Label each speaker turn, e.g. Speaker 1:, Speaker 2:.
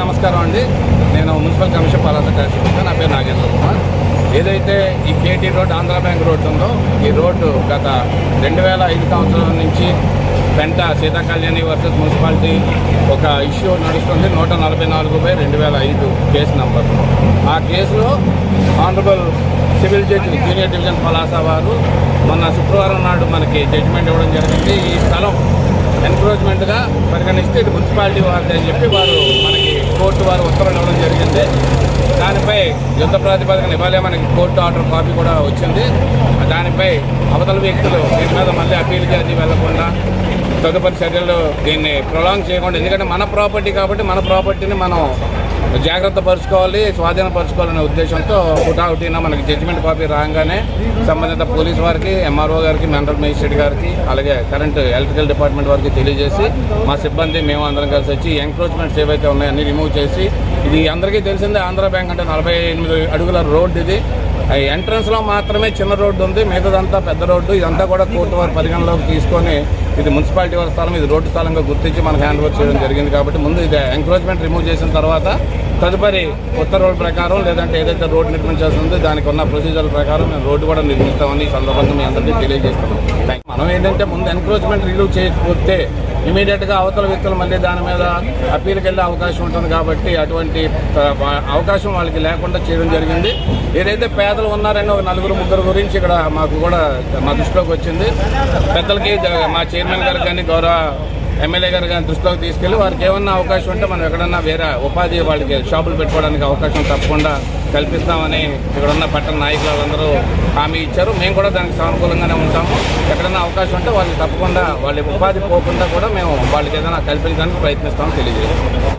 Speaker 1: నమస్కారం అండి. నేను మున్సిపల్ కమిషనర్ పలాస కాశీపూర్. నా పేరు నాగేంద్ర కుమార్. ఏదైతే ఈ KT road Andhra bank road ఉందో ఈ రోడ్డు గత 2005 సంవత్సరం నుంచి పెంట సీతాకళ్యాణి వర్సెస్ మున్సిపాలిటీ ఒక ఇష్యూ నడుస్తుంది. 144/2005 కేసు నంబర్. ఆ కేసులో honourable civil judge junior division Palasa వారు మొన్న శుక్రవారం నాడు మనకి జడ్జిమెంట్ ఇవ్వడం జరిగింది. ఈ స్థలం ఎన్క్రోచ్మెంట్గా పరిగణిస్తే ఇది మున్సిపాలిటీ వారిది అని చెప్పి వారు మనకి కోర్టు వారు ఉత్తర్వులు ఇవ్వడం జరిగింది. దానిపై యుద్ధ ప్రాతిపదికన ఇవ్వాలే మనకి కోర్టు ఆర్డర్ కాపీ కూడా వచ్చింది. దానిపై అవతల వ్యక్తులు దీని మీద మళ్ళీ అప్పీల్ చేసి వెళ్లకుండా తదుపరి చర్యలు దీన్ని ప్రొలాంగ్ చేయకుండా, ఎందుకంటే మన ప్రాపర్టీ కాబట్టి మన ప్రాపర్టీని మనం జాగ్రత్త పరుచుకోవాలి, స్వాధీనపరచుకోవాలనే ఉద్దేశంతో హుటాహుటిన మనకి జడ్జిమెంట్ కాపీ రాగానే సంబంధిత పోలీసు వారికి, ఎంఆర్ఓ గారికి, మండల్ మేజిస్ట్రేట్ గారికి, అలాగే కరెంట్ ఎలక్ట్రికల్ డిపార్ట్మెంట్ వారికి తెలియజేసి మా సిబ్బంది మేము అందరం కలిసి వచ్చి ఎంక్రోచ్మెంట్స్ ఏవైతే ఉన్నాయో అన్ని రిమూవ్ చేసి, ఇది అందరికీ తెలిసిందే ఆంధ్ర బ్యాంక్ అంటే 48 అడుగుల రోడ్డు. ఇది ఎంట్రన్స్లో మాత్రమే చిన్న రోడ్డు ఉంది, మిగతాదంతా పెద్ద రోడ్డు. ఇదంతా కూడా కోర్టు వారి పరిగణలోకి తీసుకొని ఇది మున్సిపాలిటీ వారి స్థలం, ఇది రోడ్డు స్థలంగా గుర్తించి మనకు హ్యాండ్ ఓవర్ చేయడం జరిగింది. కాబట్టి ముందు ఇది ఎంక్రోచ్మెంట్ రిమూవ్ చేసిన తర్వాత తదుపరి ఉత్తర్వుల ప్రకారం లేదంటే ఏదైతే రోడ్డు నిర్మించాల్సిందో దానికి ఉన్న ప్రొసీజర్ల ప్రకారం మేము రోడ్డు కూడా నిర్మిస్తామని ఈ సందర్భంగా మీ అందరికీ తెలియజేస్తున్నాం. మనం ఏంటంటే ముందు ఎంక్రోచ్మెంట్ రిలీవ్ చేయకపోతే ఇమీడియట్గా అవతల వ్యక్తులు మళ్ళీ దాని మీద అప్పీల్కి వెళ్ళే అవకాశం ఉంటుంది. కాబట్టి అటువంటి అవకాశం వాళ్ళకి లేకుండా చేయడం జరిగింది. ఏదైతే పేదలు ఉన్నారని ఒక 4-3 గురించి ఇక్కడ మాకు కూడా మా దృష్టిలోకి వచ్చింది. పెద్దలకి మా చైర్మన్ గారు కానీ గౌరవ ఎమ్మెల్యే గారు కానీ దృష్టిలోకి తీసుకెళ్ళి వారికి ఏమన్నా అవకాశం ఉంటే మనం ఎక్కడన్నా వేరే ఉపాధి వాళ్ళకి షాపులు పెట్టుకోవడానికి అవకాశం తప్పకుండా కల్పిస్తామని ఇక్కడ ఉన్న పట్టణ నాయకులు వాళ్ళందరూ హామీ ఇచ్చారు. మేము కూడా దానికి సానుకూలంగానే ఉంటాము. ఎక్కడన్నా అవకాశం ఉంటే వాళ్ళకి తప్పకుండా వాళ్ళ ఉపాధి పోకుండా కూడా మేము వాళ్ళకి ఏదైనా కల్పించడానికి ప్రయత్నిస్తామని తెలియజేస్తాం.